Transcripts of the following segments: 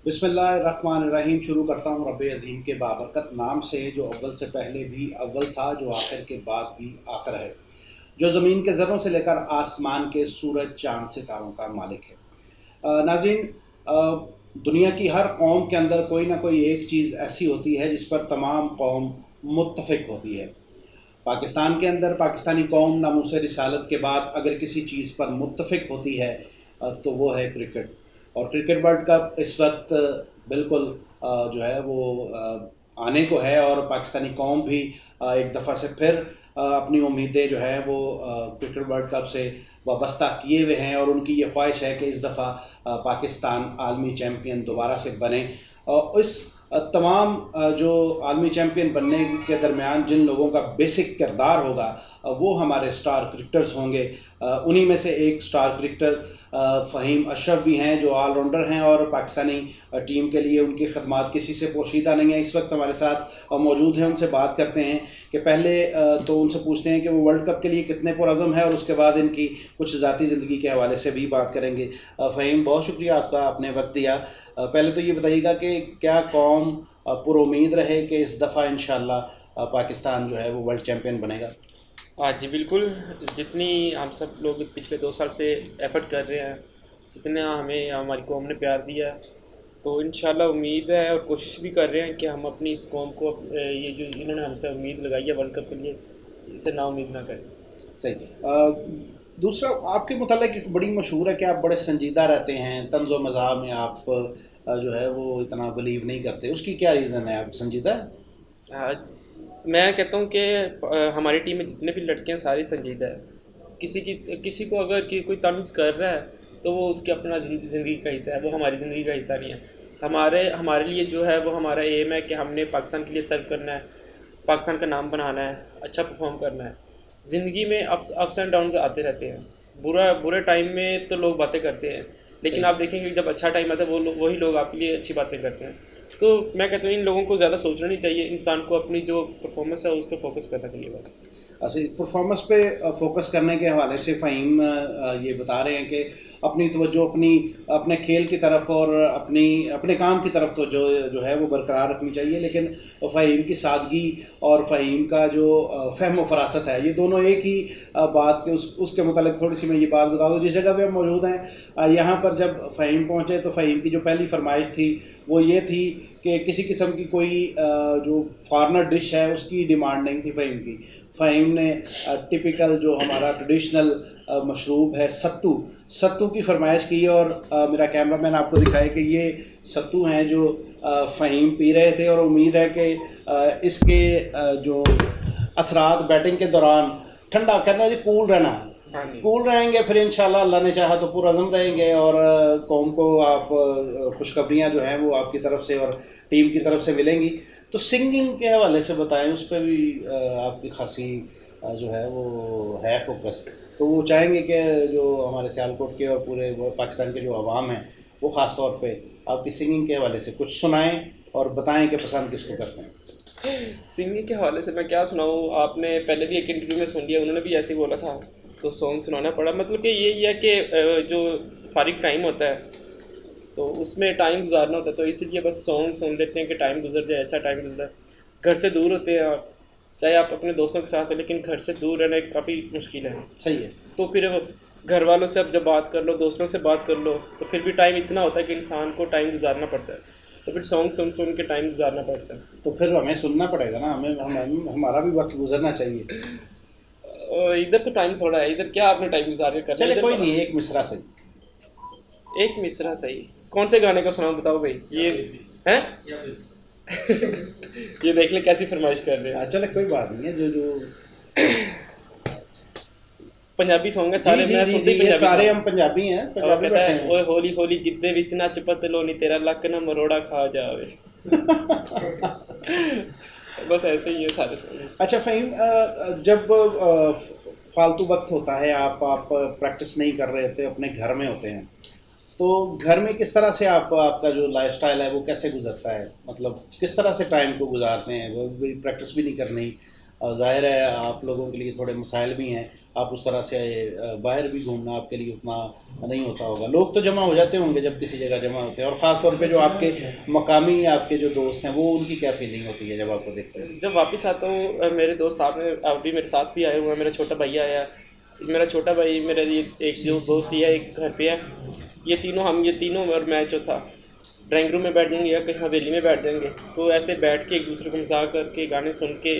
बिस्मिल्लाहिर्रहमानिर्रहीम। शुरू करता हूँ रब अज़ीम के बाबरकत नाम से, जो अव्वल से पहले भी अव्वल था, जो आखिर के बाद भी आखिर है, जो ज़मीन के ज़र्रों से लेकर आसमान के सूरज चाँद सितारों का मालिक है। नाज़रीन, दुनिया की हर कौम के अंदर कोई ना कोई एक चीज़ ऐसी होती है जिस पर तमाम कौम मुत्तफ़िक होती है। पाकिस्तान के अंदर पाकिस्तानी कौम नामूस रिसालत के बाद अगर किसी चीज़ पर मुत्तफ़िक होती है तो वो है क्रिकेट। और क्रिकेट वर्ल्ड कप इस वक्त बिल्कुल जो है वो आने को है, और पाकिस्तानी कौम भी एक दफ़ा से फिर अपनी उम्मीदें जो है वो क्रिकेट वर्ल्ड कप से वाबस्ता किए हुए हैं, और उनकी ये ख्वाहिश है कि इस दफ़ा पाकिस्तान आलमी चैम्पियन दोबारा से बने। और इस तमाम जो आलमी चैम्पियन बनने के दरमियान जिन लोगों का बेसिक किरदार होगा वो हमारे स्टार क्रिकेटर्स होंगे। उन्हीं में से एक स्टार क्रिकेटर फ़हीम अशरफ भी हैं, जो ऑलराउंडर हैं और पाकिस्तानी टीम के लिए उनकी खदमात किसी से पोशीदा नहीं है। इस वक्त हमारे साथ मौजूद हैं, उनसे बात करते हैं कि पहले तो उनसे पूछते हैं कि वो वर्ल्ड कप के लिए कितने पुरअज़्म है, और उसके बाद इनकी कुछ ज़ाती ज़िंदगी के हवाले से भी बात करेंगे। फ़हीम, बहुत शुक्रिया आपका, आपने वक्त दिया। पहले तो ये बताइएगा कि क्या कौम पुरुम्मीद रहे कि इस दफ़ा इंशाअल्लाह पाकिस्तान जो है वो वर्ल्ड चैम्पियन बनेगा? हाँ जी, बिल्कुल। जितनी हम सब लोग पिछले 2 साल से एफ़र्ट कर रहे हैं, जितना हमें हमारी कौम ने प्यार दिया, तो इंशाल्लाह उम्मीद है और कोशिश भी कर रहे हैं कि हम अपनी इस कौम को ये जो इन्होंने हमसे उम्मीद लगाई है वर्ल्ड कप के लिए, इसे नाउम्मीद ना करें। सही। दूसरा, आपके मुतालिक एक बड़ी मशहूर है कि आप बड़े संजीदा रहते हैं, तंज़ व मज़ाह में आप जो है वो इतना बिलीव नहीं करते, उसकी क्या रीज़न है? आप संजीदा है? मैं कहता हूँ कि हमारी टीम में जितने भी लड़के हैं सारी संजीदा है। किसी को अगर कोई तंज कर रहा है तो वो उसके अपना ज़िंदगी का हिस्सा है, वो हमारी ज़िंदगी का हिस्सा नहीं है। हमारे लिए जो है वो हमारा एम है कि हमने पाकिस्तान के लिए सर्व करना है, पाकिस्तान का नाम बनाना है, अच्छा परफॉर्म करना है। ज़िंदगी में अप्स एंड डाउन्स आते रहते हैं। बुरे टाइम में तो लोग बातें करते हैं, लेकिन आप देखेंगे जब अच्छा टाइम आता है वही लोग आपके लिए अच्छी बातें करते हैं। तो मैं कहता हूँ इन लोगों को ज़्यादा सोचना नहीं चाहिए, इंसान को अपनी जो परफॉर्मेंस है उस पर फोकस करना चाहिए बस। अच्छा, परफॉर्मेंस पे फोकस करने के हवाले से फ़हीम ये बता रहे हैं कि अपनी तवज्जो अपने खेल की तरफ और अपने काम की तरफ तो जो है वो बरकरार रखनी चाहिए, लेकिन फ़हीम की सादगी और फ़हीम का जो फ़हम व फरासत है, ये दोनों एक ही बात के उसके मुतालिक थोड़ी सी मैं ये बात बता दूँ। जिस जगह पे हम मौजूद हैं यहाँ पर जब फ़हीम पहुँचे तो फ़हीम की जो पहली फरमाइश थी वो ये थी कि किसी किस्म की कोई जो फॉरनर डिश है उसकी डिमांड नहीं थी फ़हीम की। फ़हीम ने टिपिकल जो हमारा ट्रेडिशनल मशरूब है सत्तू की फरमाइश की, और मेरा कैमरामैन आपको दिखाए कि ये सत्तू हैं जो फ़हीम पी रहे थे, और उम्मीद है कि इसके जो असरात बैटिंग के दौरान ठंडा कहना जी कूल रहेंगे, फिर इंशाल्लाह अल्लाह ने चाहा तो पुरअज़्म रहेंगे, और कौम को आप खुशखबरियाँ जो हैं वो आपकी तरफ से और टीम की तरफ से मिलेंगी। तो सिंगिंग के हवाले से बताएं, उस पर भी आपकी खासी जो है वो है फोकस, तो वो चाहेंगे कि जो हमारे सियालकोट के और पूरे पाकिस्तान के जो अवाम हैं वो ख़ास तौर पे आपकी सिंगिंग के हवाले से कुछ सुनाएं और बताएं कि पसंद किसको करते हैं। सिंगिंग के हवाले से मैं क्या सुनाऊँ, आपने पहले भी एक इंटरव्यू में सुन लिया, उन्होंने भी ऐसे ही बोला था, तो सॉन्ग सुनाना पड़ा। मतलब कि यही है कि जो फारिग टाइम होता है तो उसमें टाइम गुजारना होता है, तो इसलिए बस सॉन्ग सुन लेते हैं कि टाइम गुजर जाए, अच्छा टाइम गुजरे। घर से दूर होते हैं आप, चाहे आप अपने दोस्तों के साथ हो, लेकिन घर से दूर रहना काफ़ी मुश्किल है। सही है। तो फिर घर वालों से अब जब बात कर लो, दोस्तों से बात कर लो, तो फिर भी टाइम इतना होता है कि इंसान को टाइम गुजारना पड़ता है, तो फिर सॉन्ग सुन के टाइम गुजारना पड़ता है। तो फिर हमें सुनना पड़ेगा ना, हमारा भी वक्त गुजरना चाहिए। इधर तो टाइम थोड़ा है, इधर क्या आपने टाइम गुजार के करना। चले कोई नहीं, एक मिसरा सही। कौन से गाने का सुनाऊं बताओ भाई? ये हैं ये देख ले कैसी फरमाइश कर रहे हैं। चले कोई बात नहीं है, जो पंजाबी सॉन्ग है सारे। मैं सुनती पंजाबी, सारे हम पंजाबी हैं, पंजाबी बैठे हैं। ओए होली होली गिद्दे विच नच पतलोनी तेरा लक ना मरोड़ा खा जावे। बस ऐसे ही है सारे सॉन्ग। अच्छा फ़हीम, जब फालतू वक्त होता है, आप प्रैक्टिस नहीं कर रहे होते, अपने घर में होते हैं, तो घर में किस तरह से आपका जो लाइफस्टाइल है वो कैसे गुजरता है? मतलब किस तरह से टाइम को गुजारते हैं? वो भी प्रैक्टिस भी नहीं करनी, और ज़ाहिर है आप लोगों के लिए थोड़े मसाइल भी हैं, आप उस तरह से बाहर भी घूमना आपके लिए उतना नहीं होता होगा। लोग तो जमा हो जाते होंगे जब किसी जगह जमा होते हैं, और ख़ास तौर पे जो आपके मकामी आपके जो दोस्त हैं वो उनकी क्या फीलिंग होती है जब आपको देखते हैं? जब वापस आता हूँ मेरे दोस्त अभी मेरे साथ भी आए हुए हैं, मेरा छोटा भैया आया, मेरा छोटा भाई, मेरा ये एक जो दोस्त है एक घर पे है, ये तीनों और मैं जो था ड्राइंग रूम में बैठ जाएंगे या कहीं हवेली में बैठ जाएंगे, तो ऐसे बैठ के एक दूसरे को मजाक करके गाने सुन के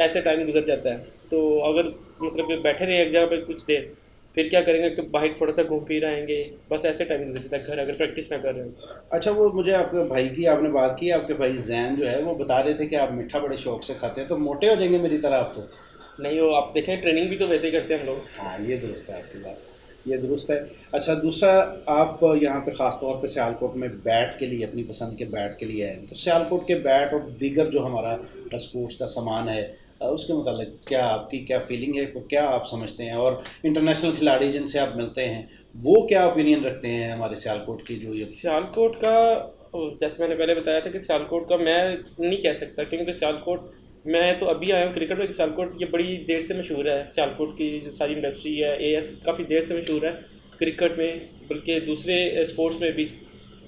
ऐसे टाइम गुजर जाता है। तो अगर मतलब कि बैठे रहे एक जगह पे कुछ देर, फिर क्या करेंगे कि बाहर थोड़ा सा घूम फिर आएंगे, बस ऐसे टाइम गुजर जाता है घर अगर प्रैक्टिस ना कर रहे हो। अच्छा, वो मुझे आपके भाई की आपने बात की, आपके भाई जैन जो है वो बता रहे थे कि आप मीठा बड़े शौक से खाते हैं, तो मोटे हो जाएंगे मेरी तरह आप तो? नहीं, वो आप देखें ट्रेनिंग भी तो वैसे ही करते हैं हम लोग। हाँ, ये दुरुस्त है आपकी बात, ये दुरुस्त है। अच्छा, दूसरा, आप यहाँ पे ख़ास तौर पे सियालकोट में बैट के लिए, अपनी पसंद के बैट के लिए आए हैं, तो सियालकोट के बैट और दीगर जो हमारा स्पोर्ट्स का सामान है उसके मतलब क्या आपकी क्या फीलिंग है, क्या आप समझते हैं, और इंटरनेशनल खिलाड़ी जिनसे आप मिलते हैं वो क्या ओपिनियन रखते हैं हमारे सियालकोट की? जो ये सियालकोट का, जैसे मैंने पहले बताया था कि सियालकोट का मैं नहीं कह सकता, क्योंकि सियालकोट मैं तो अभी आया हूँ क्रिकेट में। सियालकोट ये बड़ी देर से मशहूर है, सियालकोट की जो सारी इंडस्ट्री है, एएस काफ़ी देर से मशहूर है क्रिकेट में, बल्कि दूसरे स्पोर्ट्स में भी।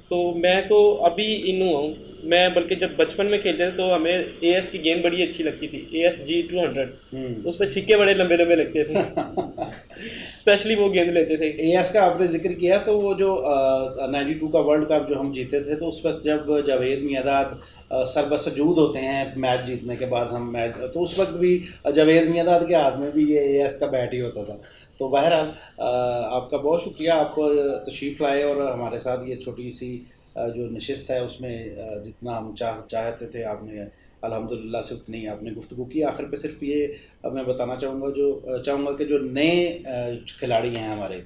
तो मैं तो अभी इन हूँ, मैं बल्कि जब बचपन में खेलते थे तो हमें एएस की गेंद बड़ी अच्छी लगती थी, ASG200, उस पर छिक्के बड़े लंबे लंबे लगते थे स्पेशली वो गेंद लेते थे। एएस का आपने जिक्र किया, तो वो जो 92 का वर्ल्ड कप जो हम जीते थे, तो उस वक्त जब जावेद मियांदाद सरबसजूद होते हैं मैच जीतने के बाद, हम मैच, तो उस वक्त भी जावेद मियांदाद के हाथ में भी ये एएस का बैट ही होता था। तो बहरहाल आपका बहुत शुक्रिया, आप तशरीफ़ लाए और हमारे साथ ये छोटी सी जो नशिस्त है उसमें जितना हम चाहते थे आपने अल्हम्दुलिल्लाह से उतनी आपने गुफ्तगू की। आखिर पे सिर्फ ये मैं बताना चाहूँगा कि जो नए खिलाड़ी हैं हमारे,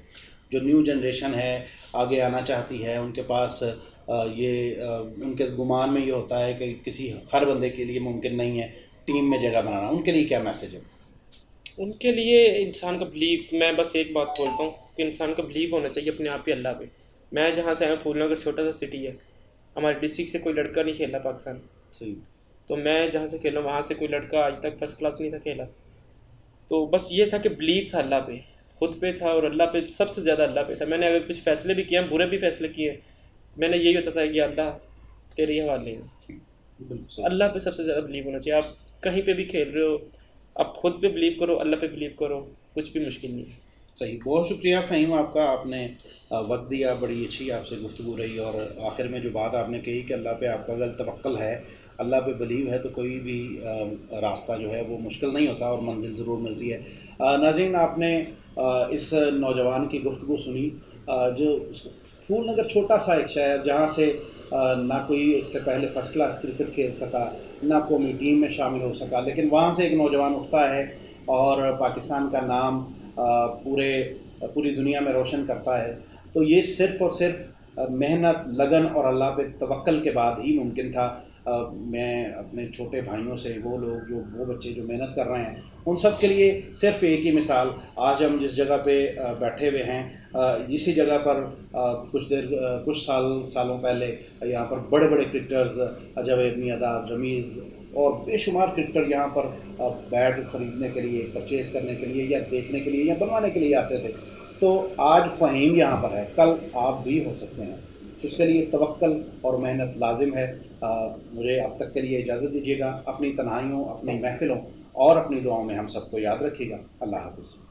जो न्यू जनरेशन है आगे आना चाहती है, उनके पास उनके गुमान में ये होता है कि किसी हर बंदे के लिए मुमकिन नहीं है टीम में जगह बनाना, उनके लिए क्या मैसेज है? उनके लिए इंसान का बिलीव, मैं बस एक बात बोलता हूँ कि इंसान का बिलीव होना चाहिए अपने आप ही अल्लाह पे। मैं जहाँ से आया हूँ फूलनगर छोटा सा सिटी है, हमारे डिस्ट्रिक्ट से कोई लड़का नहीं खेला पाकिस्तान, सही। तो मैं जहाँ से खेला वहाँ से कोई लड़का आज तक फर्स्ट क्लास नहीं था खेला। तो बस ये था कि बिलीव था अल्लाह पे, खुद पे था और अल्लाह पे, सबसे ज़्यादा अल्लाह पे था। मैंने अगर कुछ फ़ैसले भी किए, बुरे भी फ़ैसले किए, मैंने यही होता था कि अल्लाह तेरे हवाले है। अल्लाह पे सबसे ज़्यादा बिलीव होना चाहिए। आप कहीं पे भी खेल रहे हो, आप खुद पे बिलीव करो, अल्लाह पे बिलीव करो, कुछ भी मुश्किल नहीं है। सही, बहुत शुक्रिया फ़हीम आपका, आपने वक्त दिया, बड़ी अच्छी आपसे गुफ्तगू रही, और आखिर में जो बात आपने कही कि अल्लाह पे आपका अगर तवक्कल है, अल्लाह पे बिलीव है, तो कोई भी रास्ता जो है वो मुश्किल नहीं होता और मंजिल ज़रूर मिलती है। नाज़रीन, आपने इस नौजवान की गुफ्तगू सुनी, जो फूलनगर छोटा सा एक शहर जहाँ से ना कोई इससे पहले फ़र्स्ट क्लास क्रिकेट खेल सका, ना कौमी टीम में शामिल हो सका, लेकिन वहाँ से एक नौजवान उठता है और पाकिस्तान का नाम पूरी दुनिया में रोशन करता है। तो ये सिर्फ़ और सिर्फ मेहनत, लगन और अल्लाह पे तवक्कल के बाद ही मुमकिन था। मैं अपने छोटे भाइयों से, वो बच्चे जो मेहनत कर रहे हैं, उन सब के लिए सिर्फ एक ही मिसाल, आज हम जिस जगह पे बैठे हुए हैं, इसी जगह पर कुछ सालों पहले यहाँ पर बड़े बड़े क्रिकेटर्स जावेद मियांदाद, रमीज़ और बेशुमार क्रिकेटर यहाँ पर बैट ख़रीदने के लिए, परचेज़ करने के लिए या देखने के लिए या बनवाने के लिए आते थे। तो आज फ़हीम यहाँ पर है, कल आप भी हो सकते हैं। इसके लिए तवक्कल और मेहनत लाजिम है। मुझे अब तक के लिए इजाज़त दीजिएगा। अपनी तन्हाइयों, अपनी महफ़िलों और अपनी दुआओं में हम सबको याद रखिएगा। अल्लाह हाफ़िज़।